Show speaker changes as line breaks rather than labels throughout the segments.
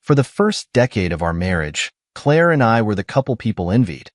For the first decade of our marriage, Claire and I were the couple people envied,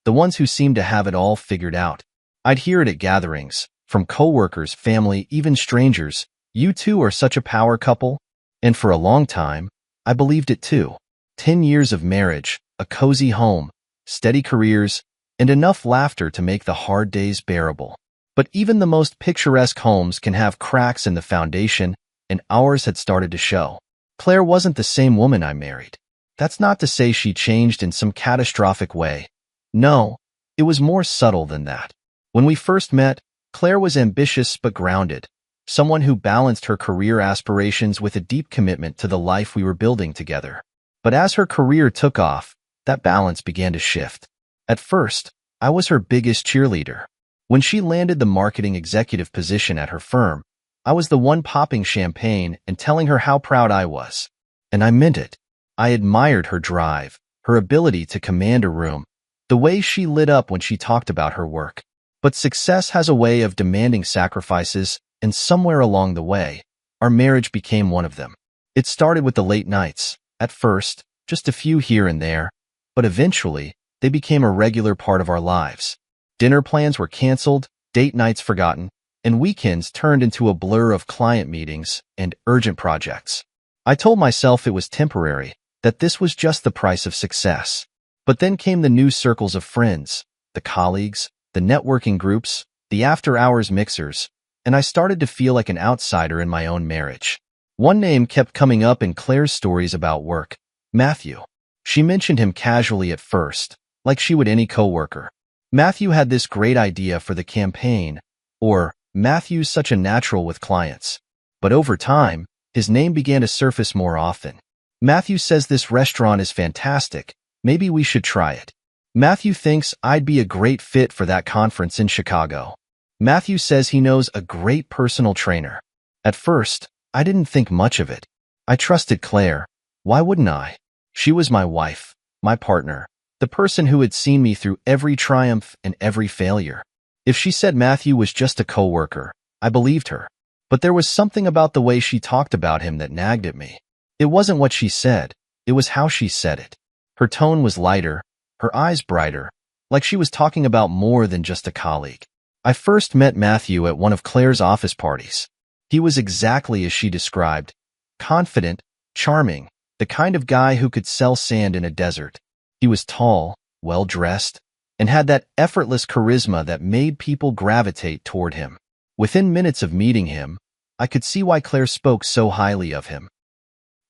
the ones who seemed to have it all figured out. I'd hear it at gatherings, from coworkers, family, even strangers. You two are such a power couple. And for a long time, I believed it too. 10 years of marriage, a cozy home, steady careers, and enough laughter to make the hard days bearable. But even the most picturesque homes can have cracks in the foundation, and ours had started to show. Claire wasn't the same woman I married. That's not to say she changed in some catastrophic way. No, it was more subtle than that. When we first met, Claire was ambitious but grounded, someone who balanced her career aspirations with a deep commitment to the life we were building together. But as her career took off, that balance began to shift. At first, I was her biggest cheerleader. When she landed the marketing executive position at her firm, I was the one popping champagne and telling her how proud I was. And I meant it. I admired her drive, her ability to command a room, the way she lit up when she talked about her work. But success has a way of demanding sacrifices, and somewhere along the way, our marriage became one of them. It started with the late nights. At first, just a few here and there, but eventually, they became a regular part of our lives. Dinner plans were canceled, date nights forgotten, and weekends turned into a blur of client meetings and urgent projects. I told myself it was temporary, that this was just the price of success. But then came the new circles of friends, the colleagues, the networking groups, the after-hours mixers, and I started to feel like an outsider in my own marriage. One name kept coming up in Claire's stories about work: Matthew. She mentioned him casually at first, like she would any coworker. Matthew had this great idea for the campaign, or Matthew's such a natural with clients. But over time, his name began to surface more often. Matthew says this restaurant is fantastic. Maybe we should try it. Matthew thinks I'd be a great fit for that conference in Chicago. Matthew says he knows a great personal trainer. At first, I didn't think much of it. I trusted Claire. Why wouldn't I? She was my wife, my partner, the person who had seen me through every triumph and every failure. If she said Matthew was just a coworker, I believed her. But there was something about the way she talked about him that nagged at me. It wasn't what she said, it was how she said it. Her tone was lighter, her eyes brighter, like she was talking about more than just a colleague. I first met Matthew at one of Claire's office parties. He was exactly as she described: confident, charming, the kind of guy who could sell sand in a desert. He was tall, well-dressed, and had that effortless charisma that made people gravitate toward him. Within minutes of meeting him, I could see why Claire spoke so highly of him.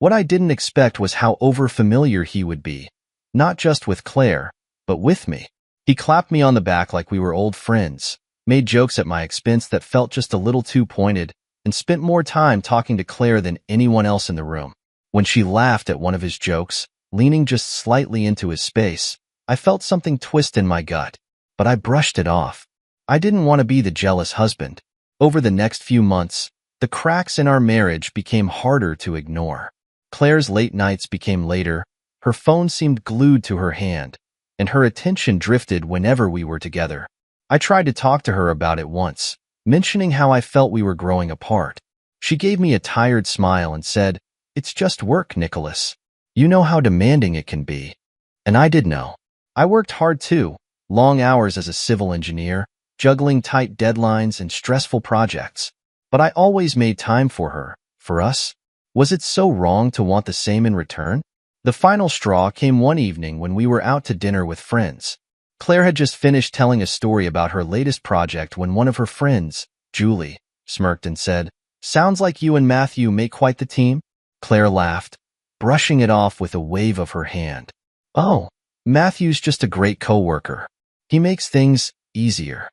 What I didn't expect was how overfamiliar he would be, not just with Claire, but with me. He clapped me on the back like we were old friends, made jokes at my expense that felt just a little too pointed, and spent more time talking to Claire than anyone else in the room. When she laughed at one of his jokes, leaning just slightly into his space, I felt something twist in my gut, but I brushed it off. I didn't want to be the jealous husband. Over the next few months, the cracks in our marriage became harder to ignore. Claire's late nights became later, her phone seemed glued to her hand, and her attention drifted whenever we were together. I tried to talk to her about it once, mentioning how I felt we were growing apart. She gave me a tired smile and said, "It's just work, Nicholas. You know how demanding it can be." And I did know. I worked hard too, long hours as a civil engineer, juggling tight deadlines and stressful projects. But I always made time for her, for us. Was it so wrong to want the same in return? The final straw came one evening when we were out to dinner with friends. Claire had just finished telling a story about her latest project when one of her friends, Julie, smirked and said, "Sounds like you and Matthew make quite the team." Claire laughed, brushing it off with a wave of her hand. "Oh, Matthew's just a great coworker. He makes things easier."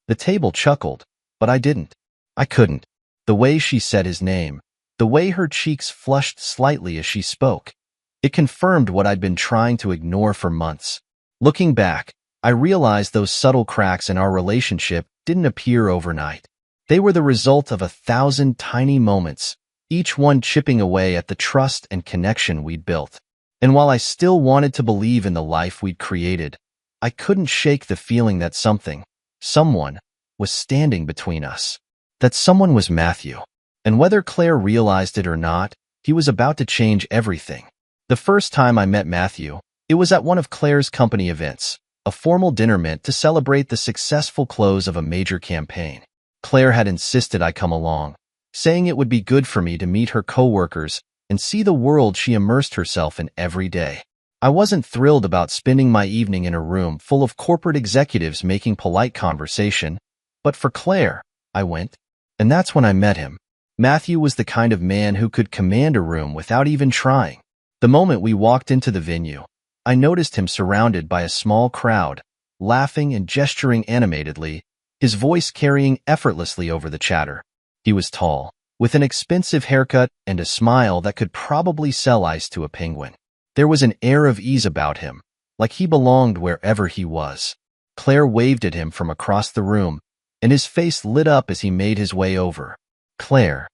The table chuckled, but I didn't. I couldn't. The way she said his name, the way her cheeks flushed slightly as she spoke, it confirmed what I'd been trying to ignore for months. Looking back, I realized those subtle cracks in our relationship didn't appear overnight. They were the result of 1,000 tiny moments, each one chipping away at the trust and connection we'd built. And while I still wanted to believe in the life we'd created, I couldn't shake the feeling that someone, was standing between us. That someone was Matthew. And whether Claire realized it or not, he was about to change everything. The first time I met Matthew, it was at one of Claire's company events, a formal dinner meant to celebrate the successful close of a major campaign. Claire had insisted I come along, saying it would be good for me to meet her coworkers and see the world she immersed herself in every day. I wasn't thrilled about spending my evening in a room full of corporate executives making polite conversation, but for Claire, I went. And that's when I met him. Matthew was the kind of man who could command a room without even trying. The moment we walked into the venue, I noticed him surrounded by a small crowd, laughing and gesturing animatedly, his voice carrying effortlessly over the chatter. He was tall, with an expensive haircut and a smile that could probably sell ice to a penguin. There was an air of ease about him, like he belonged wherever he was. Claire waved at him from across the room, and his face lit up as he made his way over. "Claire,"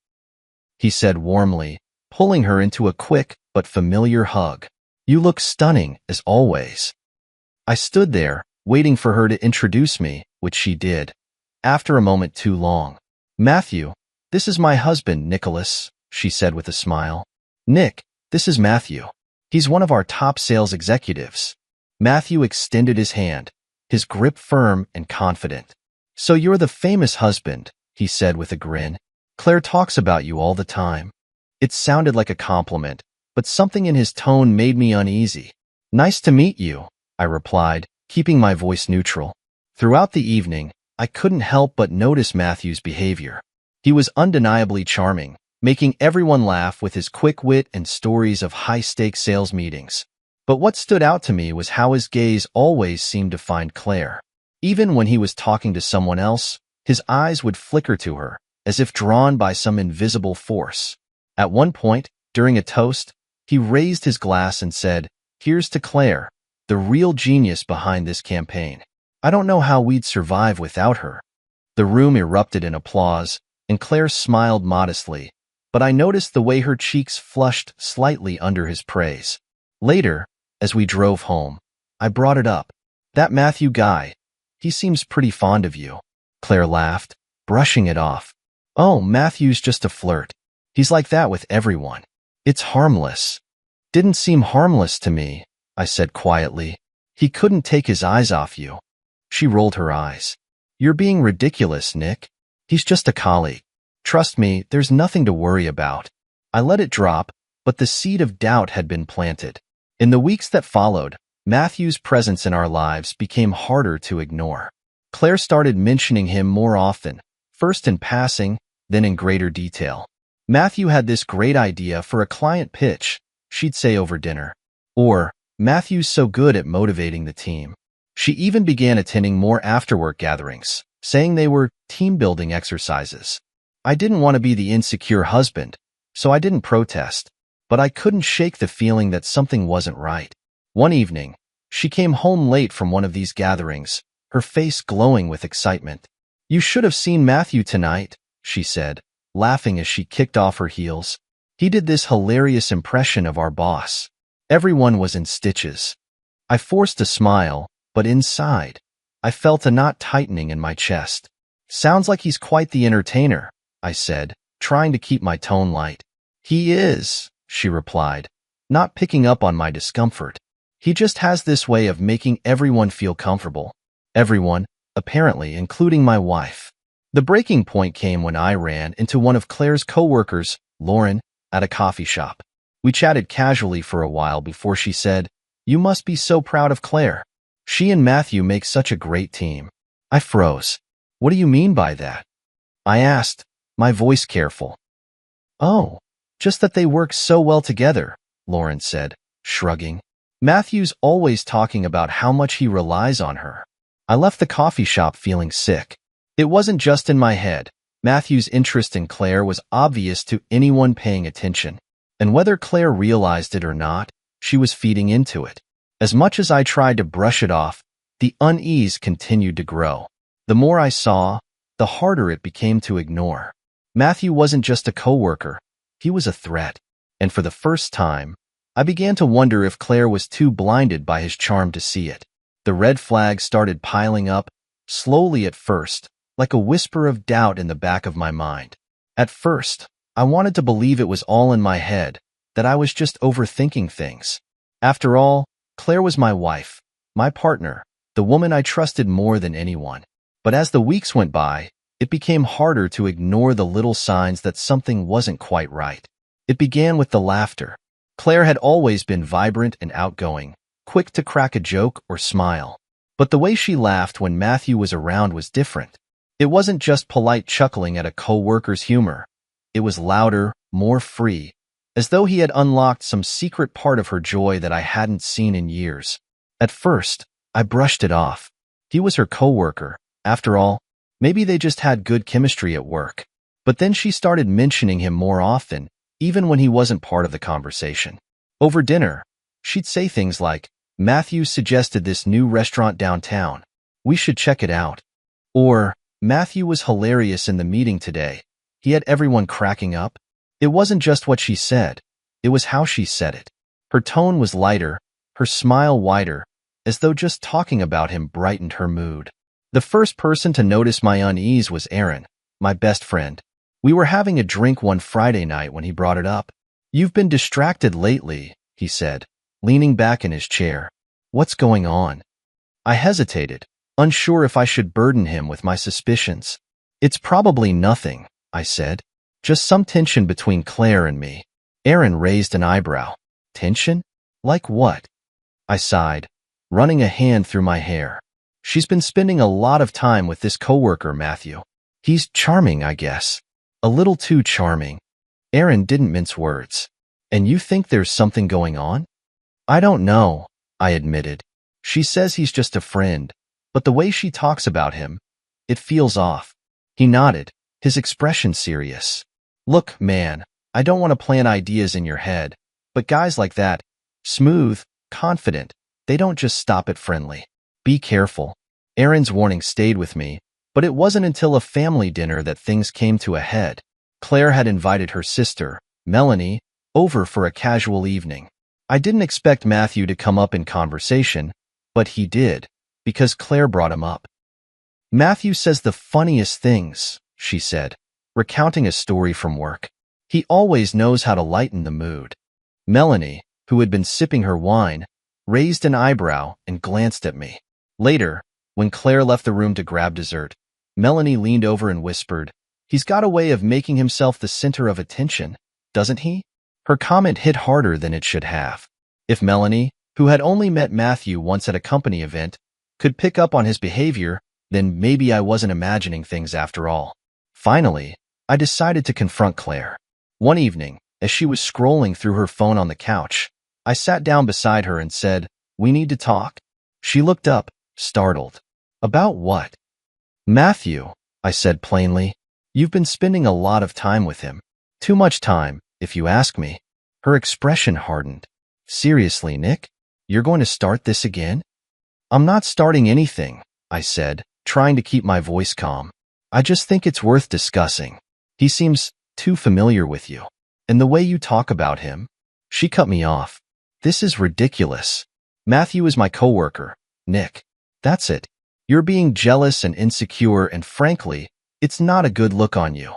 he said warmly, pulling her into a quick but familiar hug. "You look stunning, as always." I stood there, waiting for her to introduce me, which she did, after a moment too long. "Matthew, this is my husband, Nicholas," she said with a smile. "Nick, this is Matthew. He's one of our top sales executives." Matthew extended his hand, his grip firm and confident. "So you're the famous husband," he said with a grin. "Claire talks about you all the time." It sounded like a compliment, but something in his tone made me uneasy. "Nice to meet you," I replied, keeping my voice neutral. Throughout the evening, I couldn't help but notice Matthew's behavior. He was undeniably charming, making everyone laugh with his quick wit and stories of high-stakes sales meetings. But what stood out to me was how his gaze always seemed to find Claire. Even when he was talking to someone else, his eyes would flicker to her, as if drawn by some invisible force. At one point, during a toast, he raised his glass and said, "Here's to Claire, the real genius behind this campaign. I don't know how we'd survive without her." The room erupted in applause, and Claire smiled modestly, but I noticed the way her cheeks flushed slightly under his praise. Later, as we drove home, I brought it up. "That Matthew guy, he seems pretty fond of you." Claire laughed, brushing it off. "Oh, Matthew's just a flirt. He's like that with everyone. It's harmless." "Didn't seem harmless to me," I said quietly. "He couldn't take his eyes off you." She rolled her eyes. "You're being ridiculous, Nick. He's just a colleague. Trust me, there's nothing to worry about." I let it drop, but the seed of doubt had been planted. In the weeks that followed, Matthew's presence in our lives became harder to ignore. Claire started mentioning him more often, first in passing, then in greater detail. "Matthew had this great idea for a client pitch," she'd say over dinner. Or, "Matthew's so good at motivating the team." She even began attending more after-work gatherings, saying they were team-building exercises. I didn't want to be the insecure husband, so I didn't protest, but I couldn't shake the feeling that something wasn't right. One evening, she came home late from one of these gatherings, her face glowing with excitement. "You should have seen Matthew tonight," she said, laughing as she kicked off her heels. "He did this hilarious impression of our boss." Everyone was in stitches. I forced a smile, but inside, I felt a knot tightening in my chest. "Sounds like he's quite the entertainer," I said, trying to keep my tone light. "He is," she replied, not picking up on my discomfort. "He just has this way of making everyone feel comfortable." Everyone, apparently, including my wife. The breaking point came when I ran into one of Claire's coworkers, Lauren, at a coffee shop. We chatted casually for a while before she said, "You must be so proud of Claire. She and Matthew make such a great team." I froze. "What do you mean by that?" I asked, my voice careful. "Oh, just that they work so well together," Lauren said, shrugging. "Matthew's always talking about how much he relies on her." I left the coffee shop feeling sick. It wasn't just in my head. Matthew's interest in Claire was obvious to anyone paying attention. And whether Claire realized it or not, she was feeding into it. As much as I tried to brush it off, the unease continued to grow. The more I saw, the harder it became to ignore. Matthew wasn't just a coworker. He was a threat. And for the first time, I began to wonder if Claire was too blinded by his charm to see it. The red flags started piling up, slowly at first, like a whisper of doubt in the back of my mind. At first, I wanted to believe it was all in my head, that I was just overthinking things. After all, Claire was my wife, my partner, the woman I trusted more than anyone. But as the weeks went by, it became harder to ignore the little signs that something wasn't quite right. It began with the laughter. Claire had always been vibrant and outgoing, quick to crack a joke or smile. But the way she laughed when Matthew was around was different. It wasn't just polite chuckling at a co-worker's humor. It was louder, more free, as though he had unlocked some secret part of her joy that I hadn't seen in years. At first, I brushed it off. He was her co-worker. After all, maybe they just had good chemistry at work. But then she started mentioning him more often, even when he wasn't part of the conversation. Over dinner, she'd say things like, "Matthew suggested this new restaurant downtown. We should check it out." Or, "Matthew was hilarious in the meeting today. He had everyone cracking up." It wasn't just what she said. It was how she said it. Her tone was lighter, her smile wider, as though just talking about him brightened her mood. The first person to notice my unease was Aaron, my best friend. We were having a drink one Friday night when he brought it up. "You've been distracted lately," he said, leaning back in his chair. "What's going on?" I hesitated, unsure if I should burden him with my suspicions. "It's probably nothing," I said. "Just some tension between Claire and me." Aaron raised an eyebrow. "Tension? Like what?" I sighed, running a hand through my hair. "She's been spending a lot of time with this coworker, Matthew. He's charming, I guess. A little too charming." Aaron didn't mince words. "And you think there's something going on?" "I don't know," I admitted. "She says he's just a friend, but the way she talks about him, it feels off." He nodded, his expression serious. "Look, man, I don't want to plant ideas in your head, but guys like that, smooth, confident, they don't just stop at friendly. Be careful." Aaron's warning stayed with me, but it wasn't until a family dinner that things came to a head. Claire had invited her sister, Melanie, over for a casual evening. I didn't expect Matthew to come up in conversation, but he did, because Claire brought him up. "Matthew says the funniest things," she said, recounting a story from work. "He always knows how to lighten the mood." Melanie, who had been sipping her wine, raised an eyebrow and glanced at me. Later, when Claire left the room to grab dessert, Melanie leaned over and whispered, "He's got a way of making himself the center of attention, doesn't he?" Her comment hit harder than it should have. If Melanie, who had only met Matthew once at a company event, could pick up on his behavior, then maybe I wasn't imagining things after all. Finally, I decided to confront Claire. One evening, as she was scrolling through her phone on the couch, I sat down beside her and said, "We need to talk." She looked up, startled. "About what?" "Matthew," I said plainly. "You've been spending a lot of time with him. Too much time, if you ask me." Her expression hardened. "Seriously, Nick? You're going to start this again?" "I'm not starting anything," I said, trying to keep my voice calm. "I just think it's worth discussing. He seems too familiar with you. And the way you talk about him." She cut me off. "This is ridiculous. Matthew is my coworker, Nick. That's it. You're being jealous and insecure, and frankly, it's not a good look on you."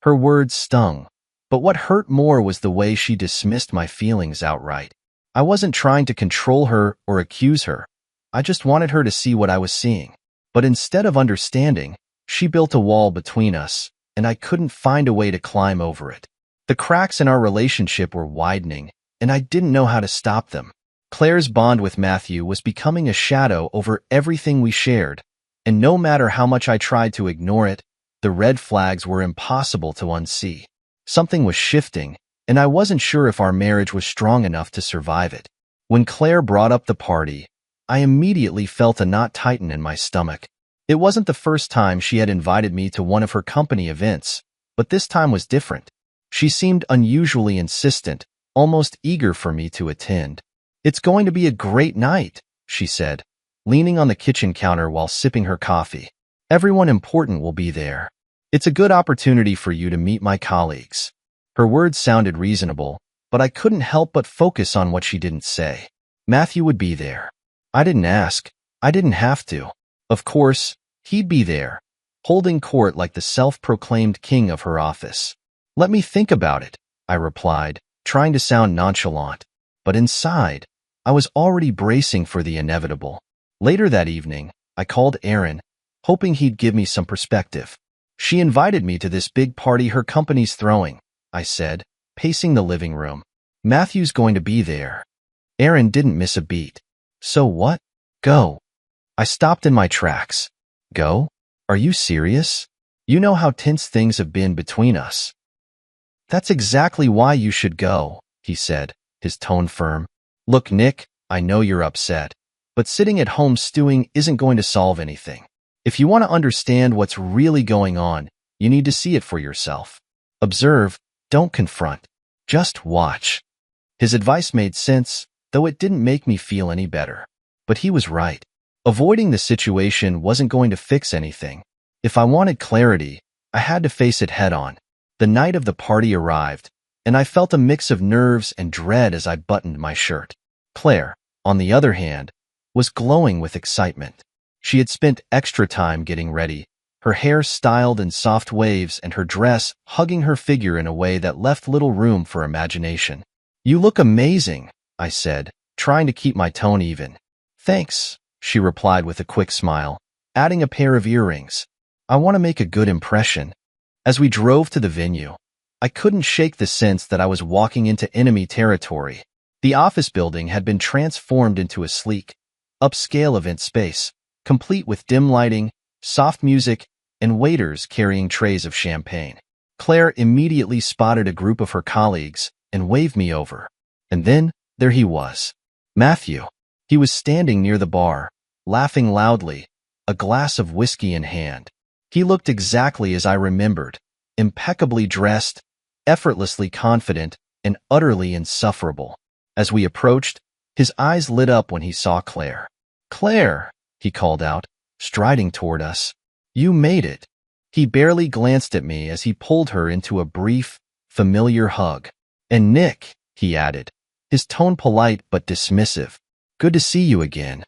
Her words stung, but what hurt more was the way she dismissed my feelings outright. I wasn't trying to control her or accuse her. I just wanted her to see what I was seeing. But instead of understanding, she built a wall between us, and I couldn't find a way to climb over it. The cracks in our relationship were widening, and I didn't know how to stop them. Claire's bond with Matthew was becoming a shadow over everything we shared, and no matter how much I tried to ignore it, the red flags were impossible to unsee. Something was shifting, and I wasn't sure if our marriage was strong enough to survive it. When Claire brought up the party, I immediately felt a knot tighten in my stomach. It wasn't the first time she had invited me to one of her company events, but this time was different. She seemed unusually insistent, almost eager for me to attend. "It's going to be a great night," she said, leaning on the kitchen counter while sipping her coffee. "Everyone important will be there. It's a good opportunity for you to meet my colleagues." Her words sounded reasonable, but I couldn't help but focus on what she didn't say. Matthew would be there. I didn't ask. I didn't have to. Of course, he'd be there, holding court like the self-proclaimed king of her office. "Let me think about it," I replied, trying to sound nonchalant. But inside, I was already bracing for the inevitable. Later that evening, I called Erin, hoping he'd give me some perspective. She invited me to this big party her company's throwing, I said, pacing the living room. Matthew's going to be there. Erin didn't miss a beat. So what? Go. I stopped in my tracks. Go? Are you serious? You know how tense things have been between us. That's exactly why you should go, he said, his tone firm. Look, Nick, I know you're upset, but sitting at home stewing isn't going to solve anything. If you want to understand what's really going on, you need to see it for yourself. Observe, don't confront. Just watch. His advice made sense, though it didn't make me feel any better. But he was right. Avoiding the situation wasn't going to fix anything. If I wanted clarity, I had to face it head-on. The night of the party arrived, and I felt a mix of nerves and dread as I buttoned my shirt. Claire, on the other hand, was glowing with excitement. She had spent extra time getting ready, her hair styled in soft waves and her dress hugging her figure in a way that left little room for imagination. You look amazing, I said, trying to keep my tone even. Thanks, she replied with a quick smile, adding a pair of earrings. I want to make a good impression. As we drove to the venue, I couldn't shake the sense that I was walking into enemy territory. The office building had been transformed into a sleek, upscale event space, complete with dim lighting, soft music, and waiters carrying trays of champagne. Claire immediately spotted a group of her colleagues and waved me over. And then, there he was. Matthew. He was standing near the bar, laughing loudly, a glass of whiskey in hand. He looked exactly as I remembered, impeccably dressed, effortlessly confident, and utterly insufferable. As we approached, his eyes lit up when he saw Claire. Claire, he called out, striding toward us. You made it. He barely glanced at me as he pulled her into a brief, familiar hug. And Nick, he added, his tone polite but dismissive. Good to see you again.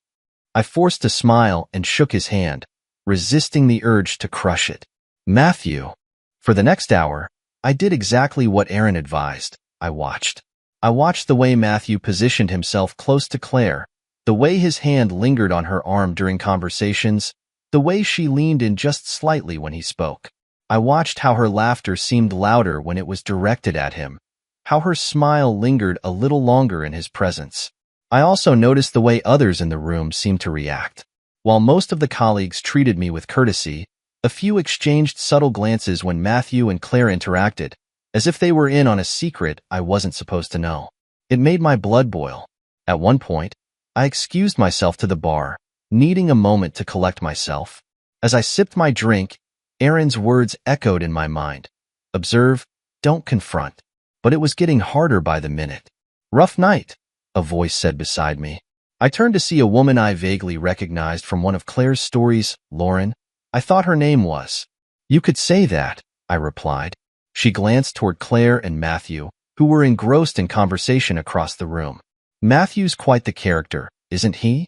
I forced a smile and shook his hand, resisting the urge to crush it. Matthew. For the next hour, I did exactly what Erin advised. I watched. I watched the way Matthew positioned himself close to Claire, the way his hand lingered on her arm during conversations, the way she leaned in just slightly when he spoke. I watched how her laughter seemed louder when it was directed at him, how her smile lingered a little longer in his presence. I also noticed the way others in the room seemed to react. While most of the colleagues treated me with courtesy, a few exchanged subtle glances when Matthew and Claire interacted, as if they were in on a secret I wasn't supposed to know. It made my blood boil. At one point, I excused myself to the bar, needing a moment to collect myself. As I sipped my drink, Erin's words echoed in my mind. Observe, don't confront. But it was getting harder by the minute. Rough night, a voice said beside me. I turned to see a woman I vaguely recognized from one of Claire's stories, Lauren. I thought her name was. You could say that, I replied. She glanced toward Claire and Matthew, who were engrossed in conversation across the room. Matthew's quite the character, isn't he?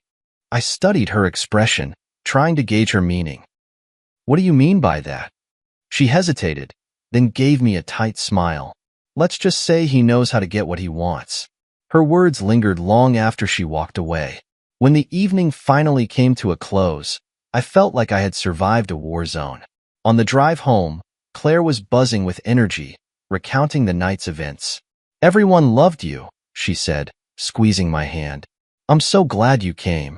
I studied her expression, trying to gauge her meaning. What do you mean by that? She hesitated, then gave me a tight smile. Let's just say he knows how to get what he wants. Her words lingered long after she walked away. When the evening finally came to a close, I felt like I had survived a war zone. On the drive home, Claire was buzzing with energy, recounting the night's events. Everyone loved you, she said, squeezing my hand. I'm so glad you came.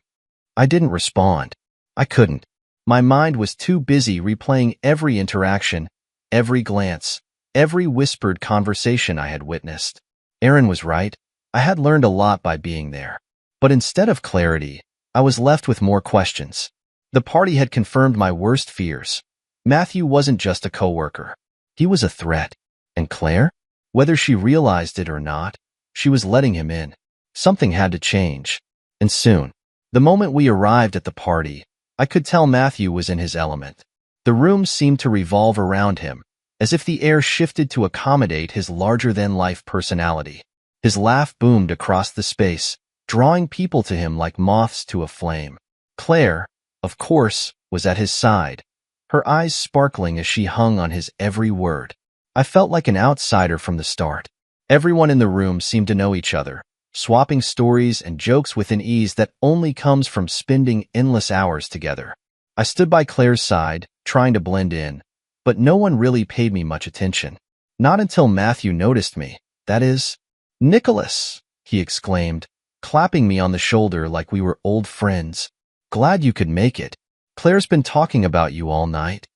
I didn't respond. I couldn't. My mind was too busy replaying every interaction, every glance, every whispered conversation I had witnessed. Erin was right. I had learned a lot by being there. But instead of clarity, I was left with more questions. The party had confirmed my worst fears. Matthew wasn't just a coworker. He was a threat. And Claire? Whether she realized it or not, she was letting him in. Something had to change. And soon. The moment we arrived at the party, I could tell Matthew was in his element. The room seemed to revolve around him, as if the air shifted to accommodate his larger-than-life personality. His laugh boomed across the space, drawing people to him like moths to a flame. Claire, of course, was at his side, her eyes sparkling as she hung on his every word. I felt like an outsider from the start. Everyone in the room seemed to know each other, swapping stories and jokes with an ease that only comes from spending endless hours together. I stood by Claire's side, trying to blend in, but no one really paid me much attention. Not until Matthew noticed me. That is, "Nicholas," he exclaimed, clapping me on the shoulder like we were old friends. "Glad you could make it. Claire's been talking about you all night."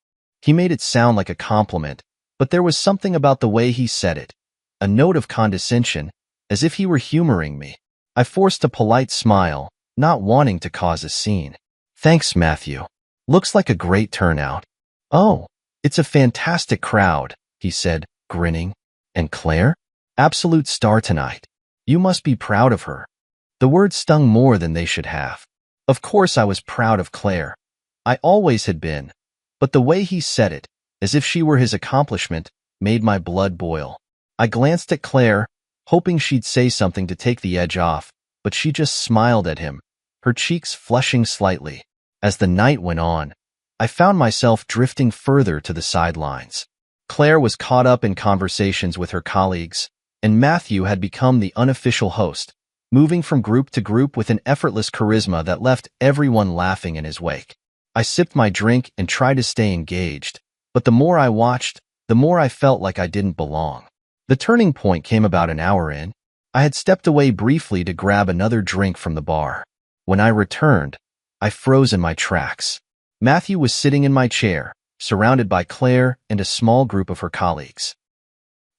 He made it sound like a compliment, but there was something about the way he said it, a note of condescension, as if he were humoring me. I forced a polite smile, not wanting to cause a scene. "Thanks, Matthew. Looks like a great turnout." "Oh, it's a fantastic crowd," he said, grinning. "And Claire? Absolute star tonight. You must be proud of her." The words stung more than they should have. Of course I was proud of Claire. I always had been. But the way he said it, as if she were his accomplishment, made my blood boil. I glanced at Claire, hoping she'd say something to take the edge off, but she just smiled at him, her cheeks flushing slightly. As the night went on, I found myself drifting further to the sidelines. Claire was caught up in conversations with her colleagues, and Matthew had become the unofficial host, moving from group to group with an effortless charisma that left everyone laughing in his wake. I sipped my drink and tried to stay engaged, but the more I watched, the more I felt like I didn't belong. The turning point came about an hour in. I had stepped away briefly to grab another drink from the bar. When I returned, I froze in my tracks. Matthew was sitting in my chair, surrounded by Claire and a small group of her colleagues.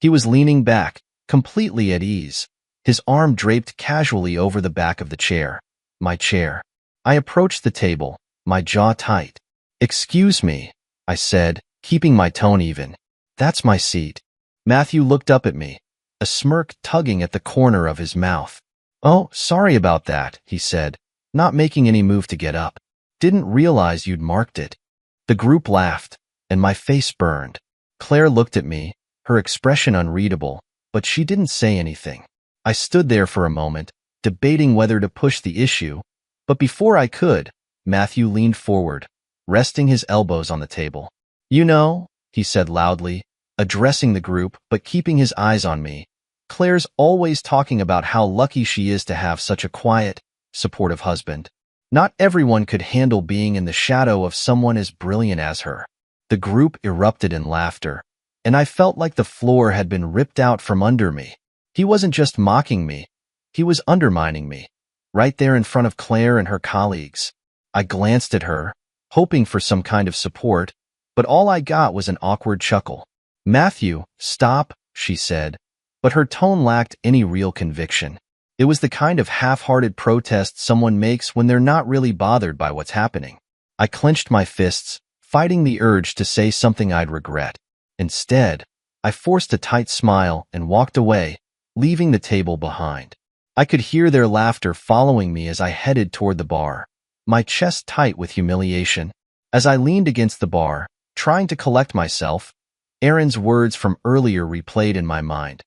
He was leaning back, completely at ease, his arm draped casually over the back of the chair, my chair. I approached the table, my jaw tight. "Excuse me," I said, keeping my tone even. "That's my seat." Matthew looked up at me, a smirk tugging at the corner of his mouth. "Oh, sorry about that," he said, not making any move to get up. "Didn't realize you'd marked it." The group laughed, and my face burned. Claire looked at me, her expression unreadable, but she didn't say anything. I stood there for a moment, debating whether to push the issue, but before I could, Matthew leaned forward, resting his elbows on the table. "You know," he said loudly, addressing the group but keeping his eyes on me, "Claire's always talking about how lucky she is to have such a quiet, supportive husband. Not everyone could handle being in the shadow of someone as brilliant as her." The group erupted in laughter, and I felt like the floor had been ripped out from under me. He wasn't just mocking me, he was undermining me, right there in front of Claire and her colleagues. I glanced at her, hoping for some kind of support, but all I got was an awkward chuckle. "Matthew, stop," she said, but her tone lacked any real conviction. It was the kind of half-hearted protest someone makes when they're not really bothered by what's happening. I clenched my fists, fighting the urge to say something I'd regret. Instead, I forced a tight smile and walked away, leaving the table behind. I could hear their laughter following me as I headed toward the bar, my chest tight with humiliation. As I leaned against the bar, trying to collect myself, Aaron's words from earlier replayed in my mind.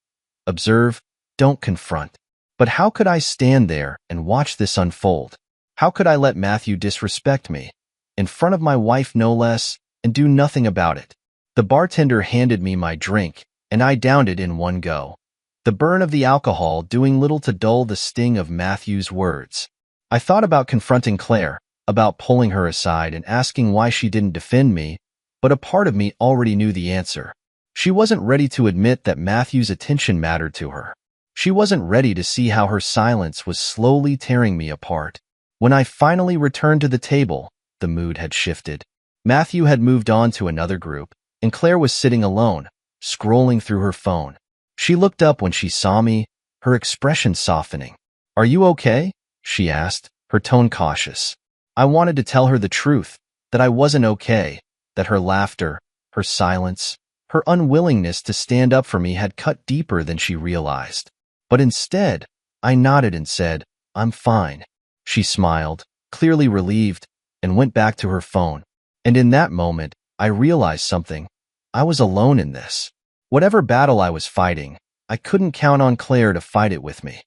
"Observe, don't confront." But how could I stand there and watch this unfold? How could I let Matthew disrespect me, in front of my wife no less, and do nothing about it? The bartender handed me my drink, and I downed it in one go, the burn of the alcohol doing little to dull the sting of Matthew's words. I thought about confronting Claire, about pulling her aside and asking why she didn't defend me, but a part of me already knew the answer. She wasn't ready to admit that Matthew's attention mattered to her. She wasn't ready to see how her silence was slowly tearing me apart. When I finally returned to the table, the mood had shifted. Matthew had moved on to another group, and Claire was sitting alone, scrolling through her phone. She looked up when she saw me, her expression softening. "Are you okay?" she asked, her tone cautious. I wanted to tell her the truth, that I wasn't okay, that her laughter, her silence, her unwillingness to stand up for me had cut deeper than she realized. But instead, I nodded and said, "I'm fine." She smiled, clearly relieved, and went back to her phone. And in that moment, I realized something. I was alone in this. Whatever battle I was fighting, I couldn't count on Claire to fight it with me.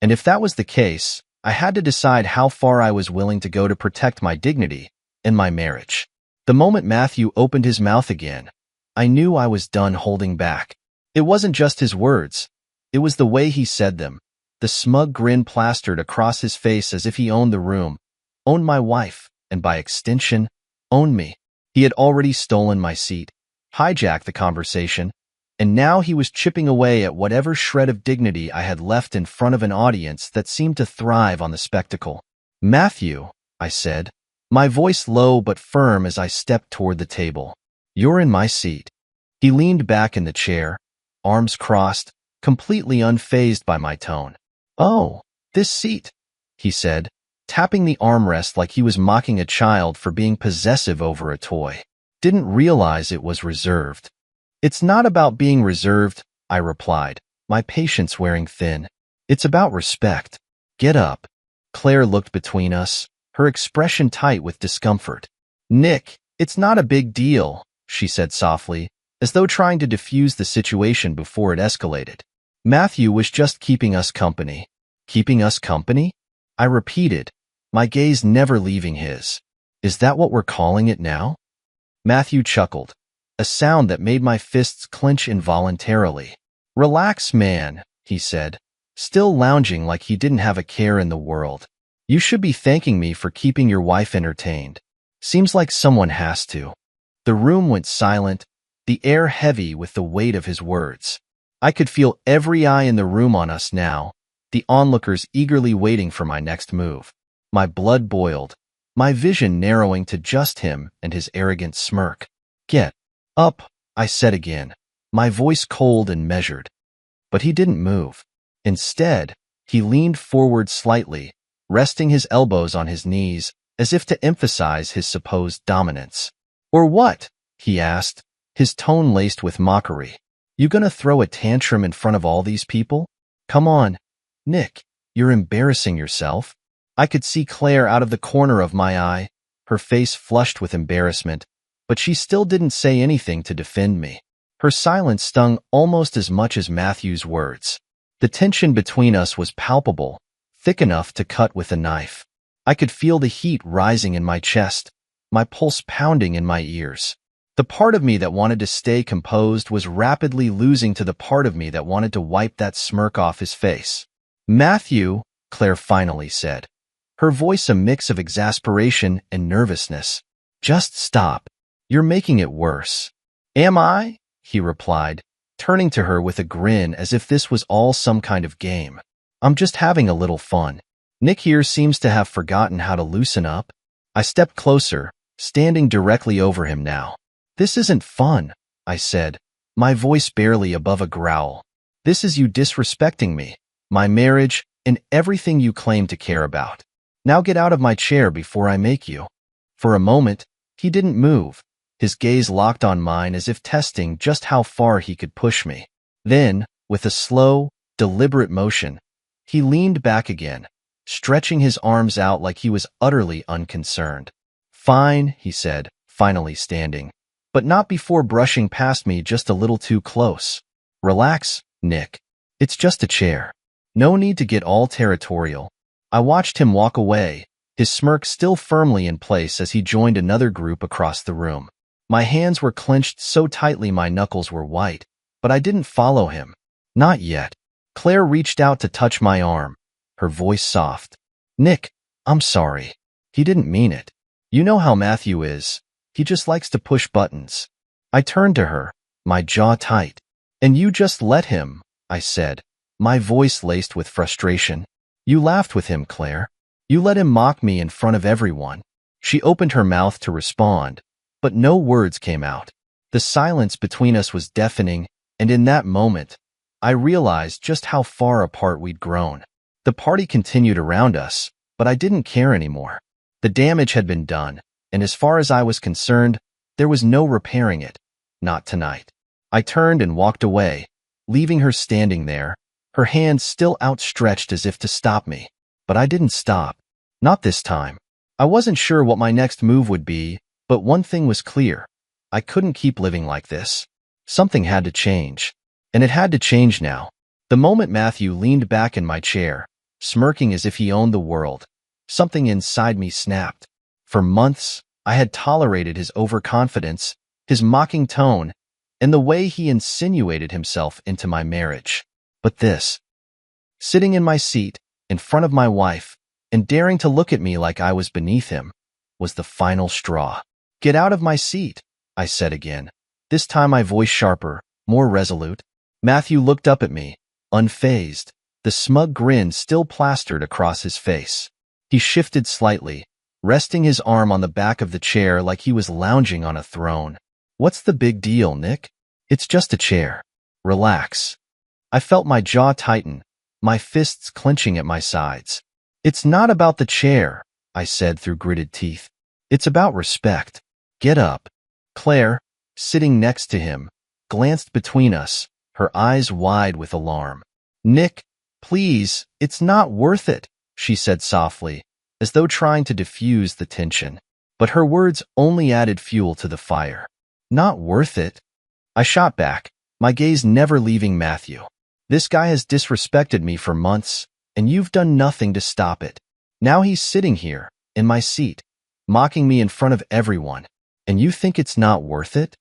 And if that was the case, I had to decide how far I was willing to go to protect my dignity and my marriage. The moment Matthew opened his mouth again, I knew I was done holding back. It wasn't just his words. It was the way he said them, the smug grin plastered across his face as if he owned the room, owned my wife, and by extension, owned me. He had already stolen my seat, hijacked the conversation, and now he was chipping away at whatever shred of dignity I had left in front of an audience that seemed to thrive on the spectacle. "Matthew," I said, my voice low but firm as I stepped toward the table. "You're in my seat." He leaned back in the chair, arms crossed, completely unfazed by my tone. "Oh, this seat," he said, tapping the armrest like he was mocking a child for being possessive over a toy. "Didn't realize it was reserved." "It's not about being reserved," I replied, my patience wearing thin. "It's about respect. Get up." Claire looked between us, her expression tight with discomfort. "Nick, it's not a big deal," she said softly, as though trying to diffuse the situation before it escalated. "Matthew was just keeping us company." "Keeping us company?" I repeated, my gaze never leaving his. "Is that what we're calling it now?" Matthew chuckled, a sound that made my fists clench involuntarily. "Relax, man," he said, still lounging like he didn't have a care in the world. "You should be thanking me for keeping your wife entertained. Seems like someone has to." The room went silent, the air heavy with the weight of his words. I could feel every eye in the room on us now, the onlookers eagerly waiting for my next move. My blood boiled, my vision narrowing to just him and his arrogant smirk. "Get up," I said again, my voice cold and measured. But he didn't move. Instead, he leaned forward slightly, resting his elbows on his knees, as if to emphasize his supposed dominance. "Or what?" he asked, his tone laced with mockery. "You gonna throw a tantrum in front of all these people? Come on, Nick, you're embarrassing yourself." I could see Claire out of the corner of my eye, her face flushed with embarrassment, but she still didn't say anything to defend me. Her silence stung almost as much as Matthew's words. The tension between us was palpable, thick enough to cut with a knife. I could feel the heat rising in my chest, my pulse pounding in my ears. The part of me that wanted to stay composed was rapidly losing to the part of me that wanted to wipe that smirk off his face. "Matthew," Claire finally said, her voice a mix of exasperation and nervousness. "Just stop. You're making it worse." "Am I?" he replied, turning to her with a grin as if this was all some kind of game. "I'm just having a little fun. Nick here seems to have forgotten how to loosen up." I stepped closer, standing directly over him now. "This isn't fun," I said, my voice barely above a growl. "This is you disrespecting me, my marriage, and everything you claim to care about. Now get out of my chair before I make you." For a moment, he didn't move, his gaze locked on mine as if testing just how far he could push me. Then, with a slow, deliberate motion, he leaned back again, stretching his arms out like he was utterly unconcerned. "Fine," he said, finally standing, but not before brushing past me just a little too close. "Relax, Nick. It's just a chair. No need to get all territorial." I watched him walk away, his smirk still firmly in place as he joined another group across the room. My hands were clenched so tightly my knuckles were white, but I didn't follow him. Not yet. Claire reached out to touch my arm, her voice soft. "Nick, I'm sorry. He didn't mean it. You know how Matthew is. He just likes to push buttons." I turned to her, my jaw tight. "And you just let him," I said, my voice laced with frustration. "You laughed with him, Claire. You let him mock me in front of everyone." She opened her mouth to respond, but no words came out. The silence between us was deafening, and in that moment, I realized just how far apart we'd grown. The party continued around us, but I didn't care anymore. The damage had been done, and as far as I was concerned, there was no repairing it. Not tonight. I turned and walked away, leaving her standing there, her hands still outstretched as if to stop me. But I didn't stop. Not this time. I wasn't sure what my next move would be, but one thing was clear. I couldn't keep living like this. Something had to change. And it had to change now. The moment Matthew leaned back in my chair, smirking as if he owned the world, something inside me snapped. For months, I had tolerated his overconfidence, his mocking tone, and the way he insinuated himself into my marriage. But this, sitting in my seat, in front of my wife, and daring to look at me like I was beneath him, was the final straw. "Get out of my seat," I said again, this time my voice sharper, more resolute. Matthew looked up at me, unfazed, the smug grin still plastered across his face. He shifted slightly, resting his arm on the back of the chair like he was lounging on a throne. "What's the big deal, Nick? It's just a chair. Relax." I felt my jaw tighten, my fists clenching at my sides. "It's not about the chair," I said through gritted teeth. "It's about respect. Get up." Claire, sitting next to him, glanced between us, her eyes wide with alarm. "Nick, please, it's not worth it," she said softly, as though trying to diffuse the tension. But her words only added fuel to the fire. "Not worth it?" I shot back, my gaze never leaving Matthew. "This guy has disrespected me for months, and you've done nothing to stop it. Now he's sitting here, in my seat, mocking me in front of everyone, and you think it's not worth it?"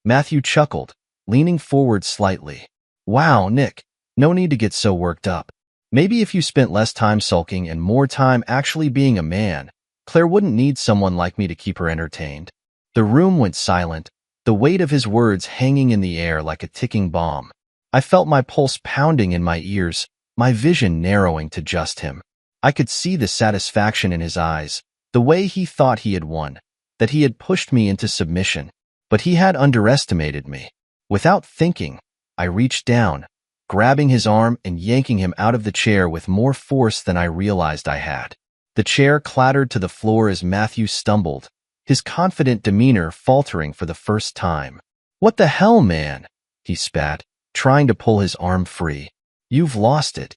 Matthew chuckled, leaning forward slightly. "Wow, Nick, no need to get so worked up. Maybe if you spent less time sulking and more time actually being a man, Claire wouldn't need someone like me to keep her entertained." The room went silent, the weight of his words hanging in the air like a ticking bomb. I felt my pulse pounding in my ears, my vision narrowing to just him. I could see the satisfaction in his eyes, the way he thought he had won, that he had pushed me into submission. But he had underestimated me. Without thinking, I reached down, grabbing his arm and yanking him out of the chair with more force than I realized I had. The chair clattered to the floor as Matthew stumbled, his confident demeanor faltering for the first time. "What the hell, man?" he spat, trying to pull his arm free. "You've lost it."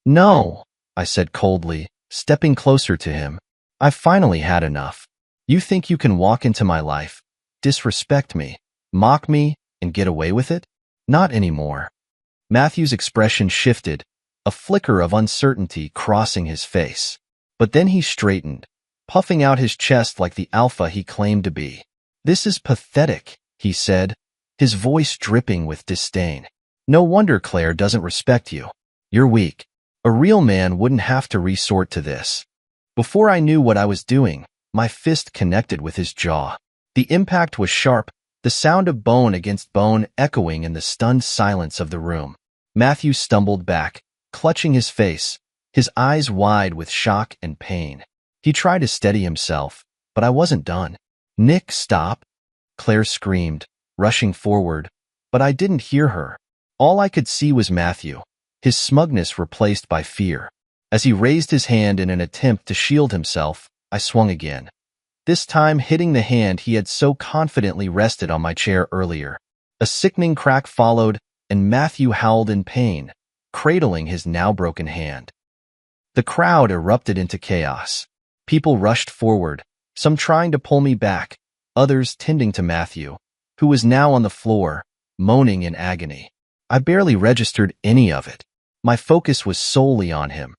"No," I said coldly, stepping closer to him. "I've finally had enough. You think you can walk into my life, disrespect me, mock me, and get away with it? Not anymore." Matthew's expression shifted, a flicker of uncertainty crossing his face. But then he straightened, puffing out his chest like the alpha he claimed to be. "This is pathetic," he said, his voice dripping with disdain. "No wonder Claire doesn't respect you. You're weak. A real man wouldn't have to resort to this." Before I knew what I was doing, my fist connected with his jaw. The impact was sharp, the sound of bone against bone echoing in the stunned silence of the room. Matthew stumbled back, clutching his face, his eyes wide with shock and pain. He tried to steady himself, but I wasn't done. "Nick, stop!" Claire screamed, rushing forward, but I didn't hear her. All I could see was Matthew, his smugness replaced by fear. As he raised his hand in an attempt to shield himself, I swung again, this time hitting the hand he had so confidently rested on my chair earlier. A sickening crack followed, and Matthew howled in pain, cradling his now broken hand. The crowd erupted into chaos. People rushed forward, some trying to pull me back, others tending to Matthew, who was now on the floor, moaning in agony. I barely registered any of it. My focus was solely on him,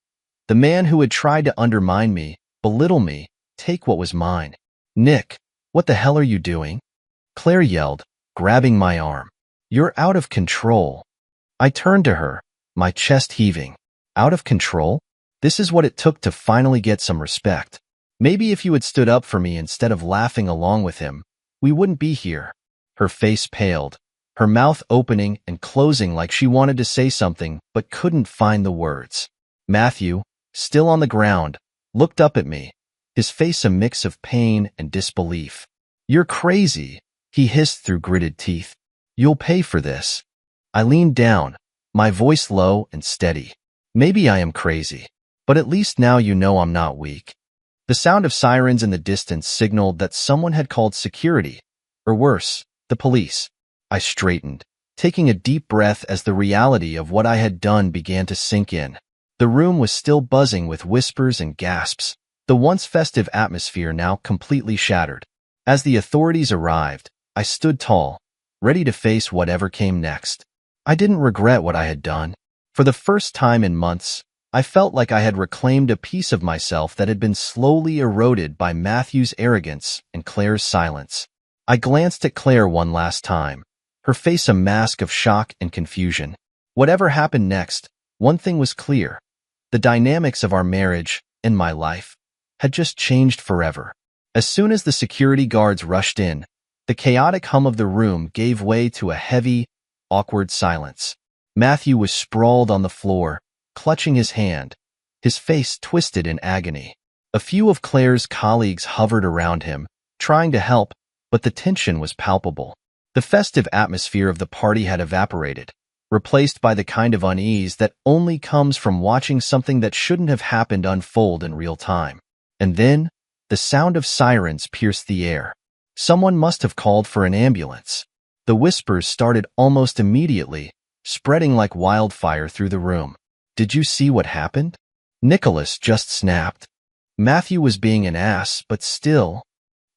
the man who had tried to undermine me, belittle me, take what was mine. "Nick, what the hell are you doing?" Claire yelled, grabbing my arm. "You're out of control." I turned to her, my chest heaving. Out of control? This is what it took to finally get some respect. Maybe if you had stood up for me instead of laughing along with him, we wouldn't be here. Her face paled, her mouth opening and closing like she wanted to say something but couldn't find the words. Matthew, still on the ground, looked up at me, his face a mix of pain and disbelief. "You're crazy," he hissed through gritted teeth. "You'll pay for this." I leaned down, my voice low and steady. "Maybe I am crazy, but at least now you know I'm not weak." The sound of sirens in the distance signaled that someone had called security, or worse, the police. I straightened, taking a deep breath as the reality of what I had done began to sink in. The room was still buzzing with whispers and gasps, the once festive atmosphere now completely shattered. As the authorities arrived, I stood tall, ready to face whatever came next. I didn't regret what I had done. For the first time in months, I felt like I had reclaimed a piece of myself that had been slowly eroded by Matthew's arrogance and Claire's silence. I glanced at Claire one last time, her face a mask of shock and confusion. Whatever happened next, one thing was clear. The dynamics of our marriage and my life had just changed forever. As soon as the security guards rushed in, the chaotic hum of the room gave way to a heavy, awkward silence. Matthew was sprawled on the floor, clutching his hand, his face twisted in agony. A few of Claire's colleagues hovered around him, trying to help, but the tension was palpable. The festive atmosphere of the party had evaporated, replaced by the kind of unease that only comes from watching something that shouldn't have happened unfold in real time. And then, the sound of sirens pierced the air. Someone must have called for an ambulance. The whispers started almost immediately, spreading like wildfire through the room. Did you see what happened? Nicholas just snapped. Matthew was being an ass, but still.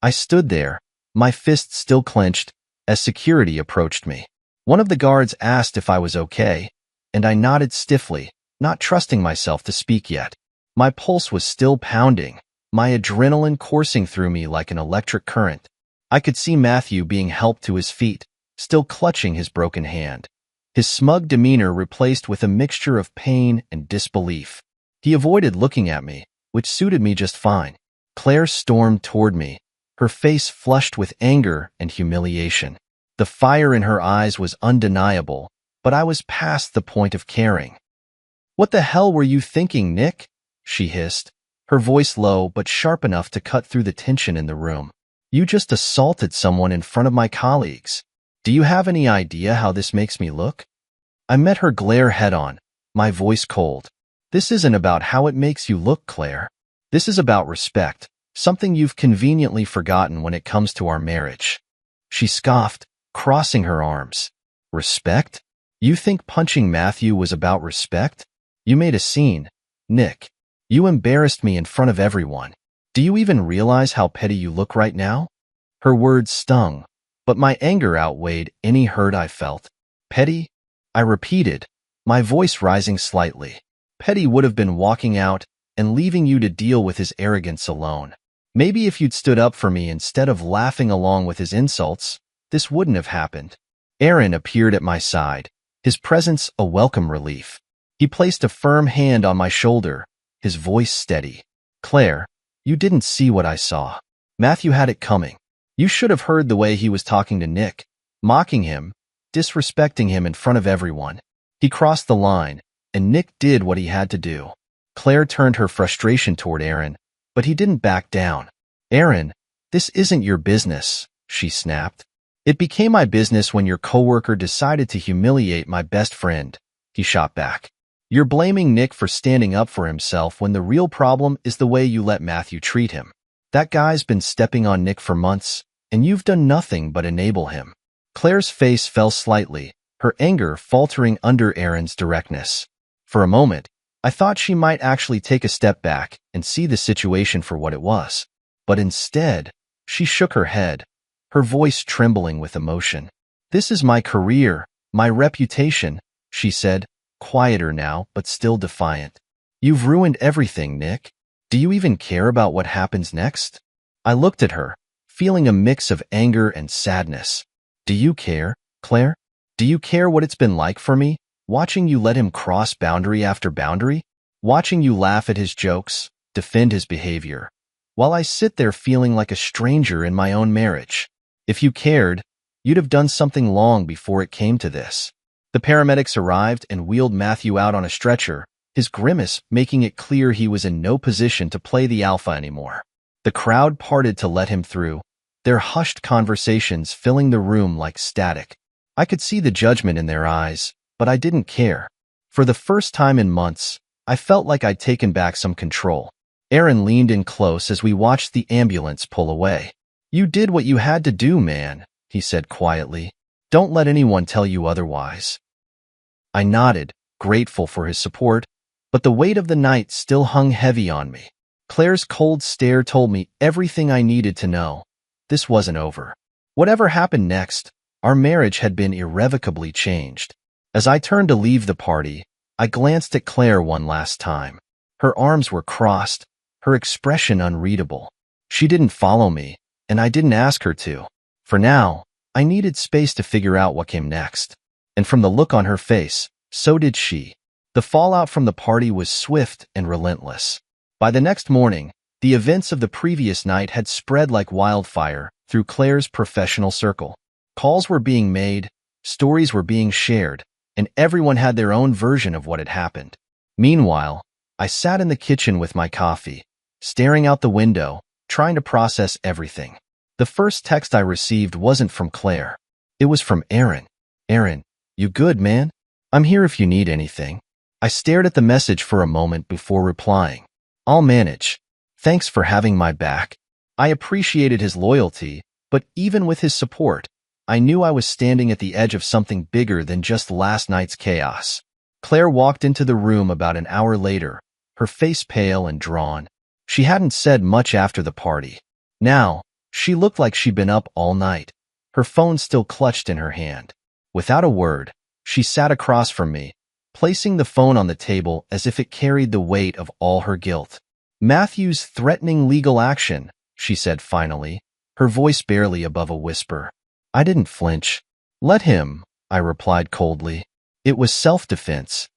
I stood there, my fists still clenched, as security approached me. One of the guards asked if I was okay, and I nodded stiffly, not trusting myself to speak yet. My pulse was still pounding, my adrenaline coursing through me like an electric current. I could see Matthew being helped to his feet, still clutching his broken hand. His smug demeanor replaced with a mixture of pain and disbelief. He avoided looking at me, which suited me just fine. Claire stormed toward me, her face flushed with anger and humiliation. The fire in her eyes was undeniable, but I was past the point of caring. "What the hell were you thinking, Nick?" she hissed, her voice low but sharp enough to cut through the tension in the room. "You just assaulted someone in front of my colleagues. Do you have any idea how this makes me look?" I met her glare head-on, my voice cold. "This isn't about how it makes you look, Claire. This is about respect, something you've conveniently forgotten when it comes to our marriage." She scoffed, crossing her arms. "Respect? You think punching Matthew was about respect? You made a scene, Nick. You embarrassed me in front of everyone. Do you even realize how petty you look right now?" Her words stung, but my anger outweighed any hurt I felt. "Petty?" I repeated, my voice rising slightly. "Petty would have been walking out and leaving you to deal with his arrogance alone. Maybe if you'd stood up for me instead of laughing along with his insults, this wouldn't have happened." Aaron appeared at my side, his presence a welcome relief. He placed a firm hand on my shoulder, his voice steady. "Claire, you didn't see what I saw. Matthew had it coming. You should have heard the way he was talking to Nick, mocking him, disrespecting him in front of everyone. He crossed the line, and Nick did what he had to do." Claire turned her frustration toward Aaron, but he didn't back down. "Aaron, this isn't your business," she snapped. "It became my business when your coworker decided to humiliate my best friend," he shot back. "You're blaming Nick for standing up for himself when the real problem is the way you let Matthew treat him. That guy's been stepping on Nick for months, and you've done nothing but enable him." Claire's face fell slightly, her anger faltering under Aaron's directness. For a moment, I thought she might actually take a step back and see the situation for what it was. But instead, she shook her head, her voice trembling with emotion. "This is my career, my reputation," she said, quieter now but still defiant. "You've ruined everything, Nick. Do you even care about what happens next?" I looked at her, feeling a mix of anger and sadness. "Do you care, Claire? Do you care what it's been like for me, watching you let him cross boundary after boundary? Watching you laugh at his jokes, defend his behavior, while I sit there feeling like a stranger in my own marriage? If you cared, you'd have done something long before it came to this." The paramedics arrived and wheeled Matthew out on a stretcher, his grimace making it clear he was in no position to play the alpha anymore. The crowd parted to let him through, their hushed conversations filling the room like static. I could see the judgment in their eyes, but I didn't care. For the first time in months, I felt like I'd taken back some control. Aaron leaned in close as we watched the ambulance pull away. "You did what you had to do, man," he said quietly. "Don't let anyone tell you otherwise." I nodded, grateful for his support, but the weight of the night still hung heavy on me. Claire's cold stare told me everything I needed to know. This wasn't over. Whatever happened next, our marriage had been irrevocably changed. As I turned to leave the party, I glanced at Claire one last time. Her arms were crossed, her expression unreadable. She didn't follow me, and I didn't ask her to. For now, I needed space to figure out what came next. And from the look on her face, So did she. The fallout from the party was swift and relentless. By the next morning, the events of the previous night had spread like wildfire through Claire's professional circle. Calls were being made, stories were being shared, and everyone had their own version of what had happened. Meanwhile, I sat in the kitchen with my coffee, staring out the window, trying to process everything. The first text I received wasn't from Claire. It was from Aaron. Aaron, you good, man? I'm here if you need anything. I stared at the message for a moment before replying. I'll manage. Thanks for having my back. I appreciated his loyalty, but even with his support, I knew I was standing at the edge of something bigger than just last night's chaos. Claire walked into the room about an hour later, her face pale and drawn. She hadn't said much after the party. Now, she looked like she'd been up all night, her phone still clutched in her hand. Without a word, she sat across from me, placing the phone on the table as if it carried the weight of all her guilt. Matthew's threatening legal action, she said finally, her voice barely above a whisper. I didn't flinch. Let him, I replied coldly. It was self-defense.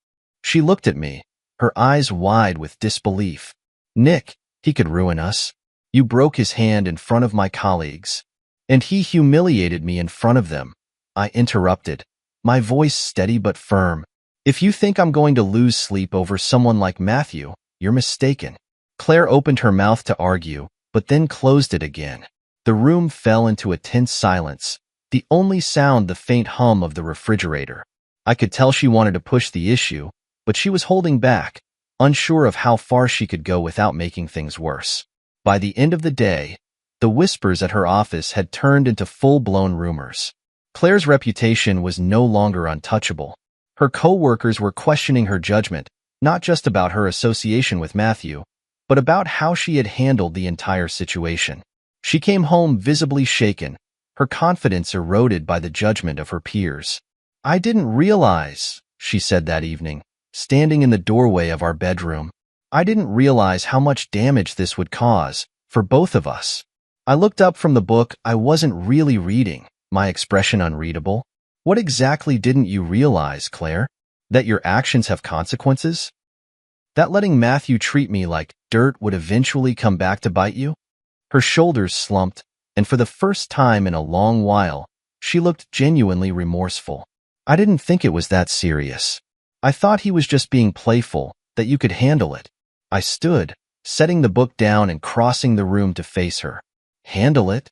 She looked at me, her eyes wide with disbelief. Nick, he could ruin us. You broke his hand in front of my colleagues. And he humiliated me in front of them. I interrupted, my voice steady but firm. If you think I'm going to lose sleep over someone like Matthew, you're mistaken. Claire opened her mouth to argue, but then closed it again. The room fell into a tense silence, the only sound the faint hum of the refrigerator. I could tell she wanted to push the issue, but she was holding back, unsure of how far she could go without making things worse. By the end of the day, the whispers at her office had turned into full-blown rumors. Claire's reputation was no longer untouchable. Her co-workers were questioning her judgment, not just about her association with Matthew, but about how she had handled the entire situation. She came home visibly shaken, her confidence eroded by the judgment of her peers. I didn't realize, she said that evening, standing in the doorway of our bedroom. I didn't realize how much damage this would cause, for both of us. I looked up from the book I wasn't really reading, my expression unreadable. What exactly didn't you realize, Claire? That your actions have consequences? That letting Matthew treat me like dirt would eventually come back to bite you? Her shoulders slumped, and for the first time in a long while, she looked genuinely remorseful. I didn't think it was that serious. I thought he was just being playful, that you could handle it. I stood, setting the book down and crossing the room to face her. Handle it?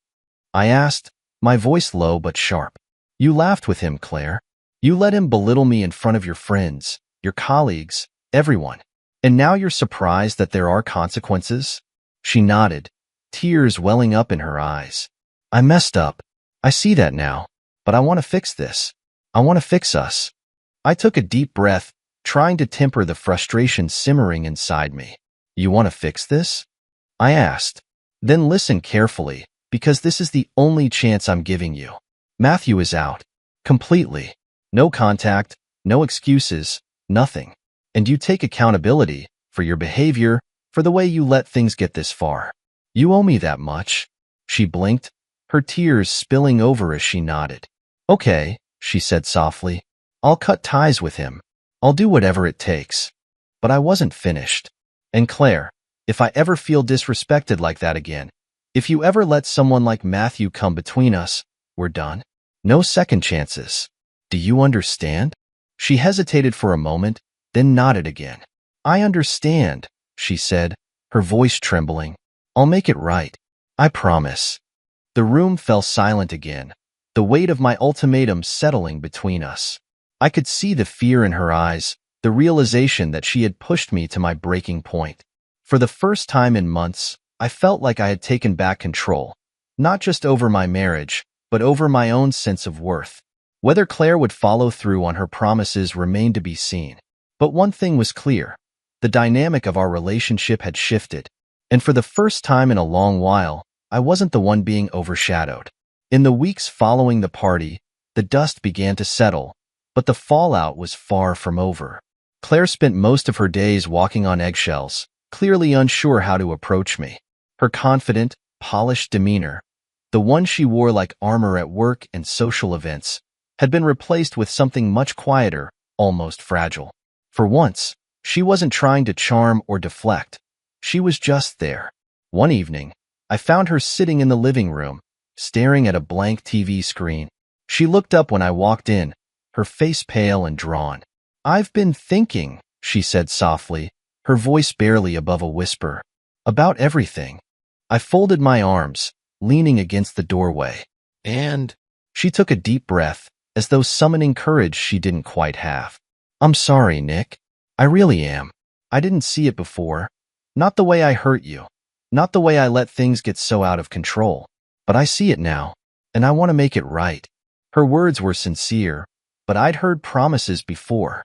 I asked, my voice low but sharp. You laughed with him, Claire. You let him belittle me in front of your friends, your colleagues, everyone. And now you're surprised that there are consequences? She nodded, tears welling up in her eyes. I messed up. I see that now. But I want to fix this. I want to fix us. I took a deep breath, trying to temper the frustration simmering inside me. You want to fix this? I asked. Then listen carefully, because this is the only chance I'm giving you. Matthew is out. Completely. No contact, no excuses, nothing. And you take accountability for your behavior, for the way you let things get this far. You owe me that much. She blinked, her tears spilling over as she nodded. Okay, she said softly. I'll cut ties with him. I'll do whatever it takes. But I wasn't finished. And Claire, if I ever feel disrespected like that again, if you ever let someone like Matthew come between us, we're done. No second chances. Do you understand? She hesitated for a moment, then nodded again. I understand, she said, her voice trembling. I'll make it right. I promise. The room fell silent again, the weight of my ultimatum settling between us. I could see the fear in her eyes, the realization that she had pushed me to my breaking point. For the first time in months, I felt like I had taken back control, not just over my marriage, but over my own sense of worth. Whether Claire would follow through on her promises remained to be seen. But one thing was clear. The dynamic of our relationship had shifted. And for the first time in a long while, I wasn't the one being overshadowed. In the weeks following the party, the dust began to settle, but the fallout was far from over. Claire spent most of her days walking on eggshells, clearly unsure how to approach me. Her confident, polished demeanor, the one she wore like armor at work and social events, had been replaced with something much quieter, almost fragile. For once, she wasn't trying to charm or deflect. She was just there. One evening, I found her sitting in the living room, staring at a blank TV screen. She looked up when I walked in, her face pale and drawn. "I've been thinking," she said softly, her voice barely above a whisper, "about everything." I folded my arms, leaning against the doorway. "And?" She took a deep breath, as though summoning courage she didn't quite have. "I'm sorry, Nick. I really am. I didn't see it before. Not the way I hurt you. Not the way I let things get so out of control. But I see it now, and I want to make it right." Her words were sincere, but I'd heard promises before.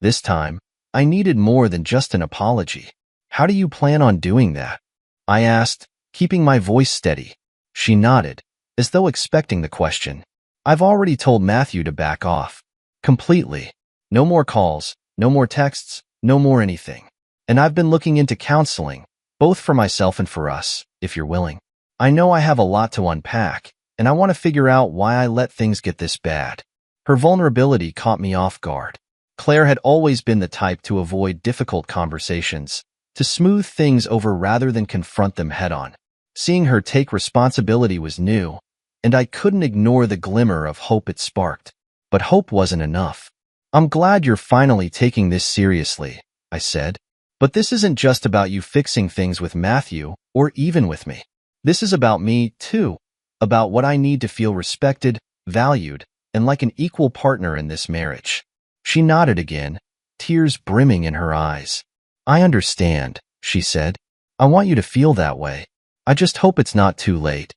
This time, I needed more than just an apology. "How do you plan on doing that?" I asked, keeping my voice steady. She nodded, as though expecting the question. "I've already told Matthew to back off. Completely. No more calls, no more texts, no more anything. And I've been looking into counseling, both for myself and for us, if you're willing. I know I have a lot to unpack, and I want to figure out why I let things get this bad." Her vulnerability caught me off guard. Claire had always been the type to avoid difficult conversations, to smooth things over rather than confront them head-on. Seeing her take responsibility was new, and I couldn't ignore the glimmer of hope it sparked. But hope wasn't enough. "I'm glad you're finally taking this seriously," I said. "But this isn't just about you fixing things with Matthew, or even with me. This is about me, too, about what I need to feel respected, valued, and like an equal partner in this marriage." She nodded again, tears brimming in her eyes. "I understand," she said. "I want you to feel that way. I just hope it's not too late."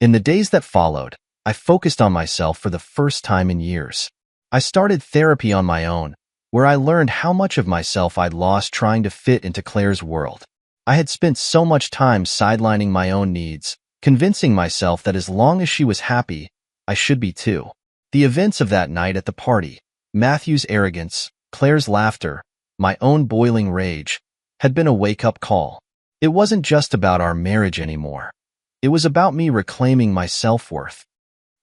In the days that followed, I focused on myself for the first time in years. I started therapy on my own, where I learned how much of myself I'd lost trying to fit into Claire's world. I had spent so much time sidelining my own needs, convincing myself that as long as she was happy, I should be too. The events of that night at the party, Matthew's arrogance, Claire's laughter, my own boiling rage, had been a wake-up call. It wasn't just about our marriage anymore. It was about me reclaiming my self-worth.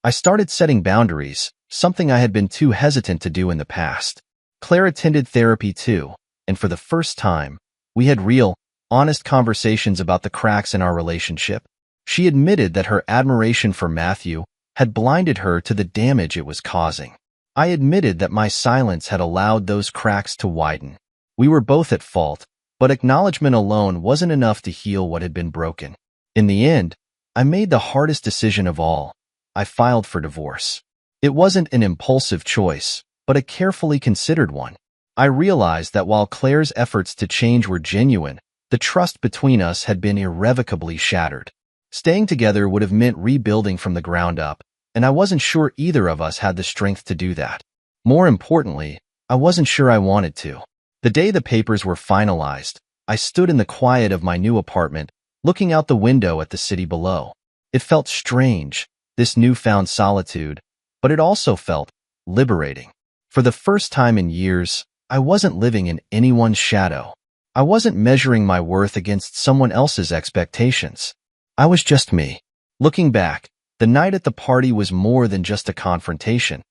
I started setting boundaries, something I had been too hesitant to do in the past. Claire attended therapy too, and for the first time, we had real, honest conversations about the cracks in our relationship. She admitted that her admiration for Matthew had blinded her to the damage it was causing. I admitted that my silence had allowed those cracks to widen. We were both at fault, but acknowledgement alone wasn't enough to heal what had been broken. In the end, I made the hardest decision of all. I filed for divorce. It wasn't an impulsive choice, but a carefully considered one. I realized that while Claire's efforts to change were genuine, the trust between us had been irrevocably shattered. Staying together would have meant rebuilding from the ground up, and I wasn't sure either of us had the strength to do that. More importantly, I wasn't sure I wanted to. The day the papers were finalized, I stood in the quiet of my new apartment, looking out the window at the city below. It felt strange, this newfound solitude, but it also felt liberating. For the first time in years, I wasn't living in anyone's shadow. I wasn't measuring my worth against someone else's expectations. I was just me. Looking back, the night at the party was more than just a confrontation.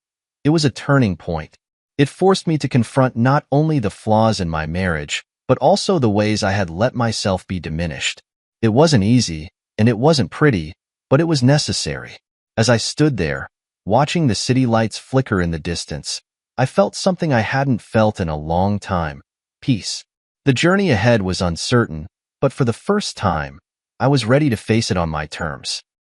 It was a turning point. It forced me to confront not only the flaws in my marriage, but also the ways I had let myself be diminished. It wasn't easy, and it wasn't pretty, but it was necessary. As I stood there, watching the city lights flicker in the distance, I felt something I hadn't felt in a long time: peace. The journey ahead was uncertain, but for the first time, I was ready to face it on my terms.